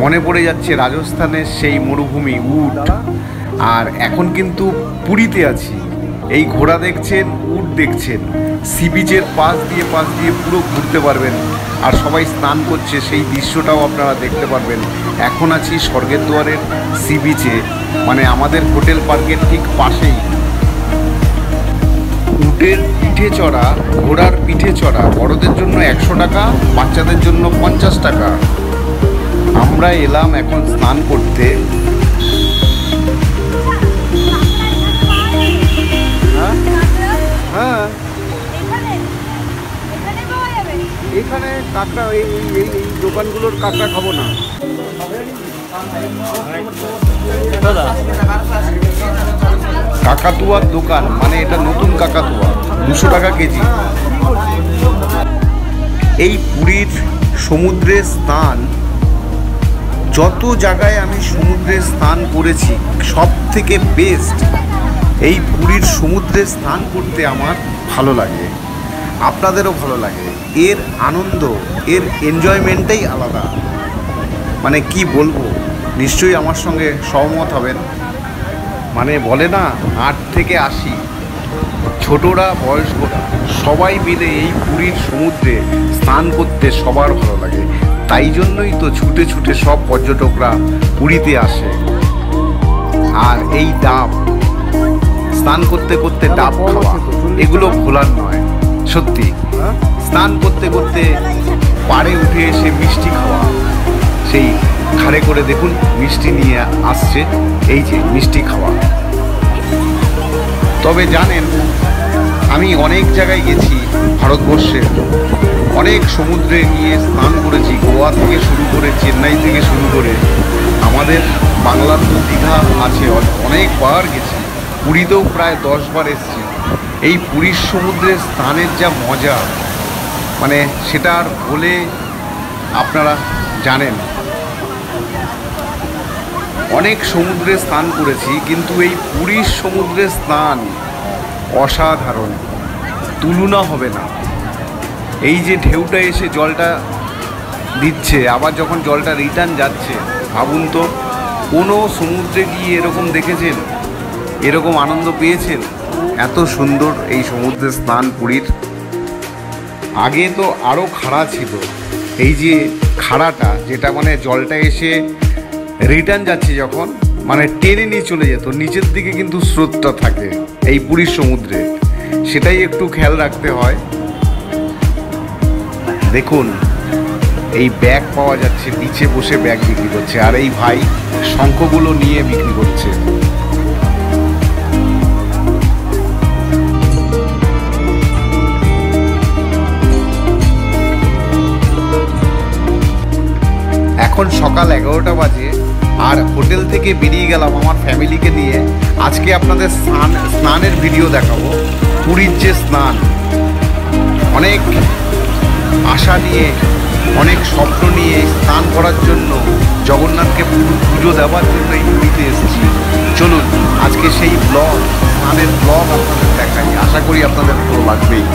মনে পড়ে যাচ্ছে রাজস্থানের সেই মরুভূমি উট। আর এখন কিন্তু পুরীতে আছি। এই ঘোড়া দেখছেন, উট দেখছেন, সি বিচের পাশ দিয়ে পুরো ঘুরতে পারবেন। আর সবাই স্নান করছে, সেই দৃশ্যটাও আপনারা দেখতে পারবেন। এখন আছি স্বর্গের দুয়ারের সি বিচে, মানে আমাদের হোটেল পার্কের ঠিক পাশেই। উটের পিঠে চড়া, ঘোড়ার পিঠে চড়া বড়দের জন্য 100 টাকা, বাচ্চাদের জন্য 50 টাকা। আমরা এলাম এখন স্নান করতে। হ্যাঁ, এখানে কাঁকড়া, এই দোকানগুলোর কাঁকড়া খাবো না। কাকাতুয়ার দোকান, মানে এটা নতুন কাকাতুয়া, 200 টাকা কেজি। এই পুরীর সমুদ্রে স্নান, যত জায়গায় আমি সমুদ্রে স্নান করেছি সব থেকে বেস্ট এই পুরীর সমুদ্রে স্নান করতে আমার ভালো লাগে, আপনাদেরও ভালো লাগে। এর আনন্দ, এর এনজয়মেন্টটাই আলাদা। মানে কি বলবো, নিশ্চয়ই আমার সঙ্গে সহমত হবেন। মানে বলে না 8 থেকে 80, ছোটরা বয়স্করা সবাই মিলে এই পুরীর সমুদ্রে স্নান করতে সবার ভালো লাগে। তাই জন্যই তো ছুটে ছুটে সব পর্যটকরা পুরীতে আসে। আর এই ডাব, স্নান করতে করতে ডাব খাওয়া, এগুলো ভোলার নয় সত্যি। স্নান করতে করতে পাড়ে উঠে এসে মিষ্টি খাওয়া, সেই ঘাড়ে করে দেখুন মিষ্টি নিয়ে আসছে, এই যে মিষ্টি খাওয়া। তবে জানেন, আমি অনেক জায়গায় গেছি ভারতবর্ষে, অনেক সমুদ্রে গিয়ে স্নান করেছি, গোয়া থেকে শুরু করে, চেন্নাই থেকে শুরু করে, আমাদের বাংলার তো দীঘা আছে, অনেকবার গেছি। পুরীতেও প্রায় 10 বার এসেছি। এই পুরীর সমুদ্রে স্নানের যা মজা, মানে সেটা আর বলে আপনারা জানেন। অনেক সমুদ্রে স্নান করেছি, কিন্তু এই পুরীর সমুদ্রে স্নান অসাধারণ, তুলনা হবে না। এই যে ঢেউটা এসে জলটা দিচ্ছে, আবার যখন জলটা রিটার্ন যাচ্ছে, ভাবুন তো, কোনো সমুদ্রে গিয়ে এরকম দেখেছেন, এরকম আনন্দ পেয়েছেন? এত সুন্দর এই সমুদ্রে স্নান পুরীর। আগে তো আরও খাড়া ছিল, এই যে খাড়াটা, যেটা মানে জলটা এসে রিটার্ন যাচ্ছে যখন, মানে টেনে নিয়ে চলে যেত, নিচের দিকে কিন্তু স্রোতটা থাকে এই পুরীর সমুদ্রে, সেটাই একটু খেয়াল রাখতে হয়। দেখুন এই ব্যাগ পাওয়া যাচ্ছে, নিচে বসে ব্যাগ বিক্রি করছে, আর এই ভাই শঙ্খগুলো নিয়ে বিক্রি করছে। এখন সকাল 11টা বাজে, আর হোটেল থেকে বেরিয়ে গেলাম আমার ফ্যামিলিকে নিয়ে। আজকে আপনাদের স্নানের ভিডিও দেখাবো, পুরীর যে স্নান। অনেক আশা নিয়ে, অনেক স্বপ্ন নিয়ে স্নান করার জন্য, জগন্নাথকে পুজো দেওয়ার জন্য এই পুরীতে এসেছি। চলুন আজকে সেই ব্লগ, স্নানের ব্লগ আপনাদের দেখাই, আশা করি আপনাদের ভালো লাগবেই।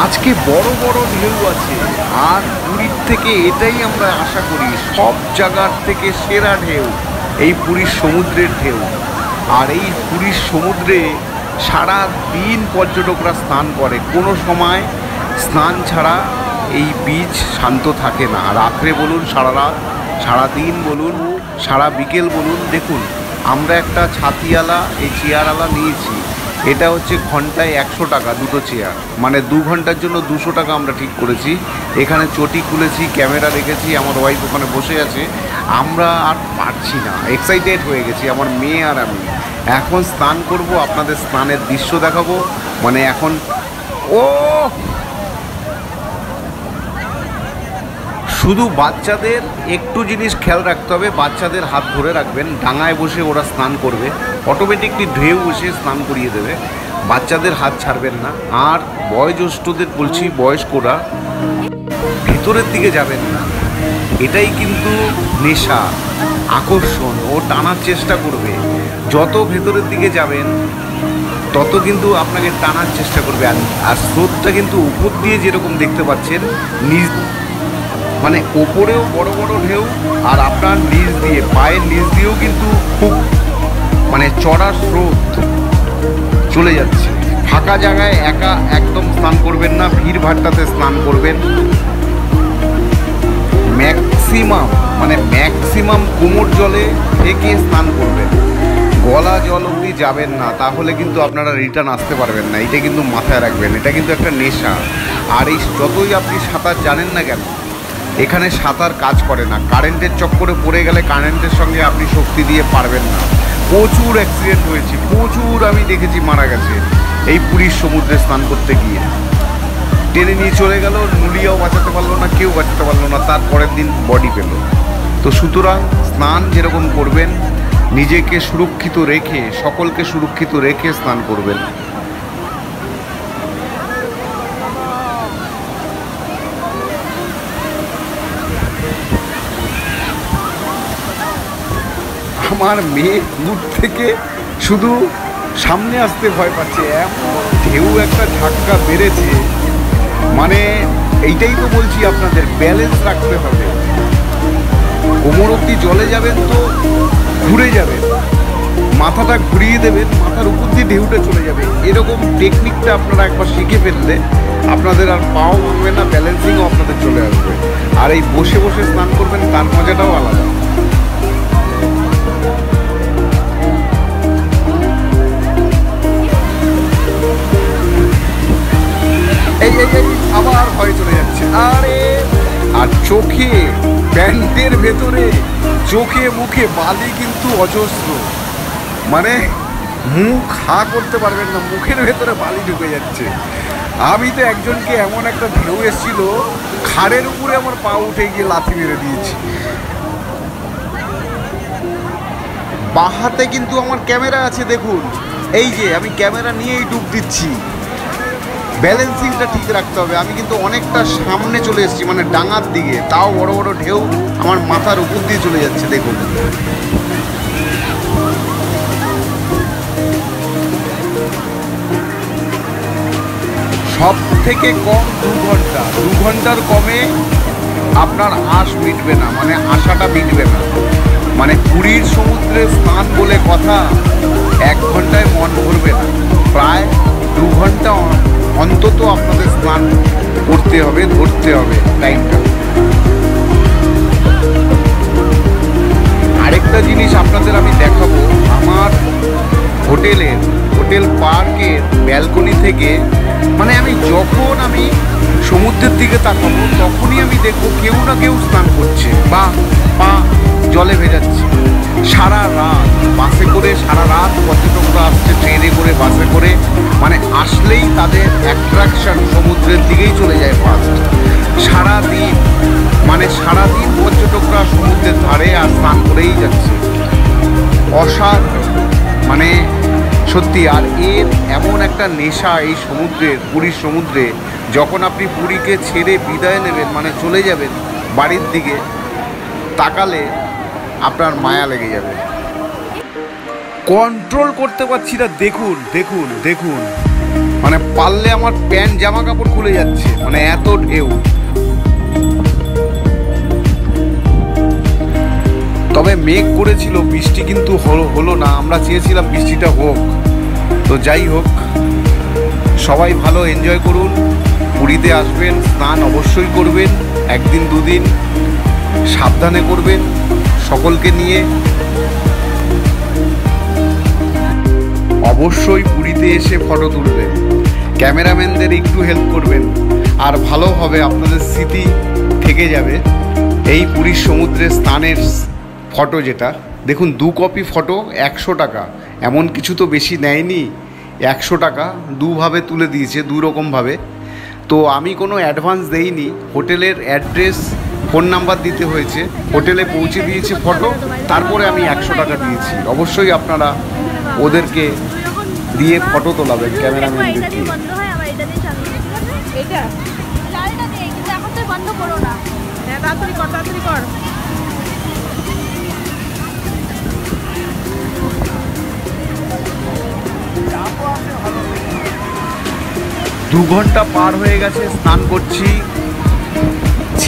আজকে বড় বড় ঢেউ আছে, আর পুরীর থেকে এটাই আমরা আশা করি, সব জায়গার থেকে সেরা ঢেউ এই পুরীর সমুদ্রের ঢেউ। আর এই পুরীর সমুদ্রে সারা দিন পর্যটকরা স্নান করে, কোনো সময় স্নান ছাড়া এই বিচ শান্ত থাকে না। রাত্রে বলুন, সারা রাত, সারাদিন বলুন, সারা বিকেল বলুন। দেখুন আমরা একটা ছাতিওয়ালা, এই চেয়ারওয়ালা নিয়েছি, এটা হচ্ছে ঘন্টায় 100 টাকা, দুটো চেয়ার, মানে 2 ঘন্টার জন্য 200 টাকা আমরা ঠিক করেছি। এখানে চটি খুলেছি, ক্যামেরা রেখেছি, আমার ওয়াইফ ওখানে বসে আছে। আমরা আর পারছি না, এক্সাইটেড হয়ে গেছি আমার মেয়ে আর আমি। এখন স্নান করব, আপনাদের স্নানের দৃশ্য দেখাবো। মানে এখন শুধু বাচ্চাদের একটু জিনিস খেয়াল রাখতে হবে, বাচ্চাদের হাত ধরে রাখবেন, ডাঙায় বসে ওরা স্নান করবে, অটোমেটিকলি ঢেউ এসে স্নান করিয়ে দেবে, বাচ্চাদের হাত ছাড়বেন না। আর বয়োজ্যেষ্ঠদের বলছি, বয়স্করা ভেতরের দিকে যাবেন না, এটাই কিন্তু নেশা, আকর্ষণ, ও টানার চেষ্টা করবে। যত ভেতরের দিকে যাবেন তত কিন্তু আপনাকে টানার চেষ্টা করবে। আর স্রোতটা কিন্তু উপর দিয়ে যেরকম দেখতে পাচ্ছেন, নিজ মানে ওপরেও বড় বড় ঢেউ, আর আপনার নিচ দিয়ে পায়ের নিচ দিয়েও কিন্তু খুব মানে চড়া স্রোত চলে যাচ্ছে। ফাঁকা জায়গায় একা একদম স্নান করবেন না, ভিড় ভাট্টাতে স্নান করবেন। ম্যাক্সিমাম কোমর জলে থেকে স্নান করবেন, গলা জল অবধি যাবেন না, তাহলে কিন্তু আপনারা রিটার্ন আসতে পারবেন না। এটা কিন্তু মাথায় রাখবেন, এটা কিন্তু একটা নেশা। আর এই যতই আপনি সাঁতার জানেন না কেন, এখানে সাঁতার কাজ করে না। কারেন্টের চক্করে পড়ে গেলে কারেন্টের সঙ্গে আপনি শক্তি দিয়ে পারবেন না। প্রচুর অ্যাক্সিডেন্ট হয়েছে, প্রচুর আমি দেখেছি মারা গেছে এই পুরীর সমুদ্রে স্নান করতে গিয়ে। টেনে নিয়ে চলে গেল, নুলিয়াও বাঁচাতে পারলো না, কেউ বাঁচাতে পারলো না, তারপরের দিন বডি পেল। তো সুতরাং স্নান যেরকম করবেন, নিজেকে সুরক্ষিত রেখে, সকলকে সুরক্ষিত রেখে স্নান করবেন। আমার মেয়ে দূর থেকে শুধু সামনে আসতে ভয় পাচ্ছে, এমন ঢেউ একটা ঝাটকা বেড়েছে। মানে এইটাই তো বলছি আপনাদের, ব্যালেন্স রাখতে হবে। কোমর অবধি জলে যাবেন তো ঘুরে যাবেন, মাথাটা ঘুরিয়ে দেবেন, মাথার উপর দিয়ে ঢেউটা চলে যাবে। এরকম টেকনিকটা আপনারা একবার শিখে ফেললে আপনাদের আর পাও ভাঙবে না, ব্যালেন্সিংও আপনাদের চলে আসবে। আর এই বসে বসে স্নান করবেন, তার মজাটাও আলাদা। এই আবার ভয় চলে যাচ্ছে। আরে আর চোখে, প্যান্টের ভেতরে, চোখে মুখে বালি কিন্তু অজস্র। মানে মুখ হা করতে পারবেন না, মুখের ভেতরে বালি ঢুকে যাচ্ছে। আমি তো একজনকে, এমন একটা ঢেউ এসেছিল, খাড়ের উপরে আমার পা উঠে গিয়ে লাথি মেরে দিয়েছি। বাঁ হাতে কিন্তু আমার ক্যামেরা আছে, দেখুন এই যে আমি ক্যামেরা নিয়েই ডুব দিচ্ছি। ব্যালেন্সিংটা ঠিক রাখতে হবে। আমি কিন্তু অনেকটা সামনে চলে এসেছি, মানে ডাঙার দিকে, তাও বড় বড় ঢেউ আমার মাথার উপর দিয়ে চলে যাচ্ছে। দেখুন সব থেকে কম 2 ঘন্টা, 2 ঘন্টার কমে আপনার আশ মিটবে না, মানে আশাটা মিটবে না। মানে পুরীর সমুদ্রে স্নান বলে কথা, 1 ঘন্টায় মন ভরবে না, প্রায় 2 ঘন্টা অন্তত আপনাদের স্নান করতে হবে, ধরতে হবে টাইমটা। আরেকটা জিনিস আপনাদের আমি দেখাবো, আমার হোটেল পার্কের ব্যালকনি থেকে, মানে আমি যখন সমুদ্রের দিকে তাকাবো তখনই আমি দেখবো কেউ না কেউ স্নান করছে বা পা জলে ভেজাচ্ছে। সারা রাত বাসে করে, সারা রাত পর্যটকরা আসছে ট্রেনে করে, বাসে করে, মানে আসলেই তাদের অ্যাট্রাকশন সমুদ্রের দিকেই চলে যায় ফার্স্ট। সারাদিন পর্যটকরা সমুদ্রের ধারে আর স্নান করেই যাচ্ছে। অসাধারণ, মানে সত্যি। আর এর এমন একটা নেশা এই সমুদ্রের, পুরীর সমুদ্রে, যখন আপনি পুরীকে ছেড়ে বিদায় নেবেন, মানে চলে যাবেন বাড়ির দিকে, তাকালে আপনার মায়া লেগে যাবে। কন্ট্রোল করতে পারছি না, দেখুন দেখুন দেখুন, মানে পারলে আমার প্যান্ট জামা কাপড় খুলে যাচ্ছে, মানে এত ঢেউ। তবে মেঘ করেছিল, বৃষ্টি কিন্তু হলো না। আমরা চেয়েছিলাম বৃষ্টিটা হোক, তো যাই হোক, সবাই ভালো এনজয় করুন। পুরীতে আসবেন, স্নান অবশ্যই করবেন, 1 দিন 2 দিন সাবধানে করবেন, সকলকে নিয়ে। অবশ্যই পুরীতে এসে ফটো তুলবেন, ক্যামেরাম্যানদের একটু হেল্প করবেন, আর ভালো হবে, আপনাদের স্মৃতি থেকে যাবে এই পুরীর সমুদ্রে স্নানের ফটো। যেটা দেখুন, 2 কপি ফটো 100 টাকা, এমন কিছু তো বেশি নেয়নি, 100 টাকা দুভাবে তুলে দিয়েছে, 2 রকমভাবে। তো আমি কোনো অ্যাডভান্স দেইনি, হোটেলের অ্যাড্রেস, ফোন নাম্বার দিতে হয়েছে, হোটেলে পৌঁছে দিয়েছে ফটো, তারপরে আমি 100 টাকা দিয়েছি। অবশ্যই আপনারা ওদেরকে দিয়ে ফটো তোলাবেন, ক্যামেরাম্যানদের দিয়ে। দু ঘন্টা পার হয়ে গেছে, স্নান করছি,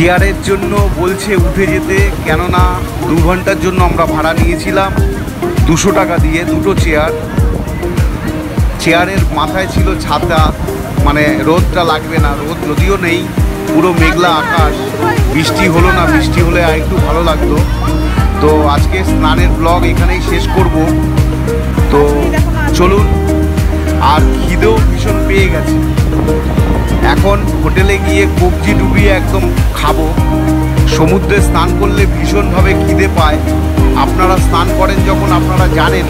চেয়ারের জন্য বলছে উঠে যেতে, কেননা 2 ঘন্টার জন্য আমরা ভাড়া নিয়েছিলাম 200 টাকা দিয়ে দুটো চেয়ার। চেয়ারের মাথায় ছিল ছাতা, মানে রোদটা লাগবে না, রোদ যদিও নেই, পুরো মেঘলা আকাশ, বৃষ্টি হলো না, বৃষ্টি হলে আর একটু ভালো লাগতো। তো আজকে স্নানের ব্লগ এখানেই শেষ করব। তো চলুন, আর খিদেও ভীষণ পেয়ে গেছে, এখন হোটেলে গিয়ে কবজি ডুবিয়ে একদম খাবো। সমুদ্রে স্নান করলে ভীষণভাবে খিদে পায়, আপনারা স্নান করেন যখন আপনারা জানেন।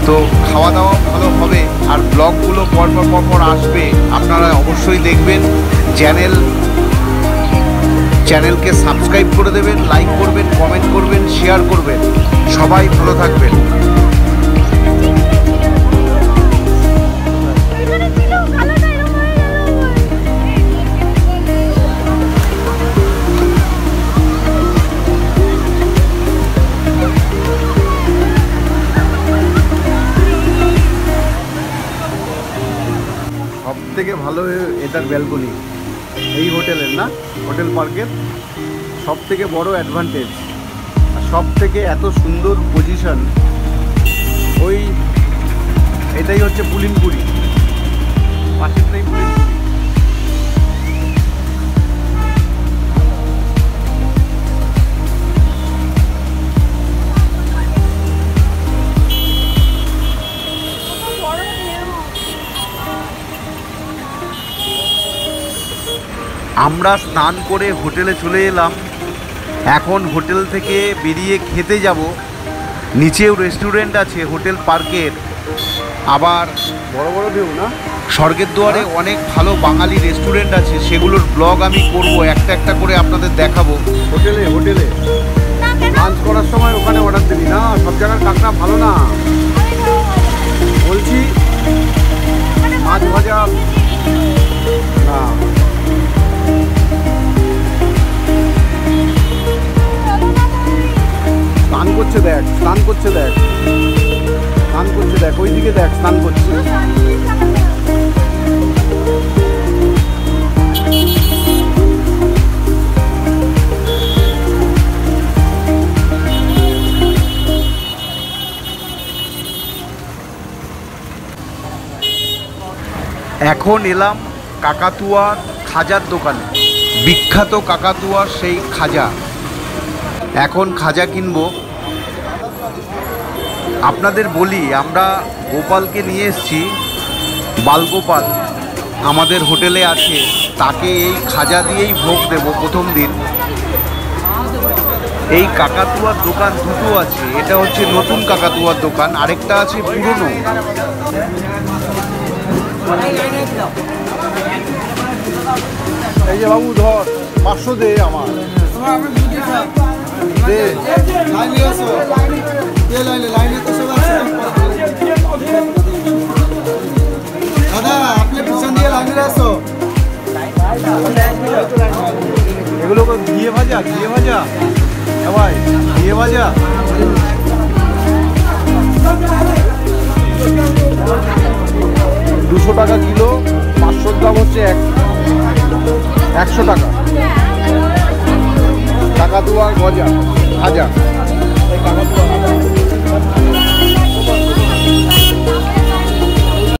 তো খাওয়া দাওয়া ভালো হবে, আর ব্লগগুলো পরপর আসবে, আপনারা অবশ্যই দেখবেন। চ্যানেলকে সাবস্ক্রাইব করে দেবেন, লাইক করবেন, কমেন্ট করবেন, শেয়ার করবেন। সবাই ভালো থাকবেন। সব থেকে ভালো এটার ব্যালকনি, এই হোটেলের না, হোটেল পার্কের সব থেকে বড় অ্যাডভান্টেজ, আর সব থেকে এত সুন্দর পজিশন। ওই এটাই হচ্ছে পুলিনপুরি, পাশেরটাই পুলিনপুরি। আমরা স্নান করে হোটেলে চলে এলাম, এখন হোটেল থেকে বেরিয়ে খেতে যাব। নিচেও রেস্টুরেন্ট আছে হোটেল পার্কের, আবার বড় বড় ঢেউ না, স্বর্গের দুয়ারে অনেক ভালো বাঙালি রেস্টুরেন্ট আছে, সেগুলোর ব্লগ আমি করব, একটা একটা করে আপনাদের দেখাবো। হোটেলে লাঞ্চ করার সময় ওখানে অর্ডার দিবি না, সব জায়গার কাঁকড়া ভালো না বলছি, মাছ ভাজা না। স্নান করছে দেখ, ওইদিকে দেখ, স্নান করছে। এখন এলাম কাকাতুয়ার খাজার দোকানে, বিখ্যাত কাকাতুয়ার সেই খাজা। এখন খাজা কিনবো। আপনাদের বলি, আমরা গোপালকে নিয়ে এসেছি, বালগোপাল আমাদের হোটেলে আছে, তাকে এই খাজা দিয়েই ভোগ দেব প্রথম দিন। এই কাকাতুয়ার দোকান দুটো আছে, এটা হচ্ছে নতুন কাকাতুয়ার দোকান, আরেকটা আছে পুরনো। এই যে বাবু ধর, 500 দে আমার, দে লাইনে তো সব আছে দাদা, আপনি পিছন দিয়ে লাইনে আসো। এগুলো ঘিয়ে ভাজা ভাই, ঘিয়ে ভাজা 200 টাকা কিলো, 500 দাম হচ্ছে 100 টাকা। কাকাতুয়া গজা ভাজা, কাকাতুয়া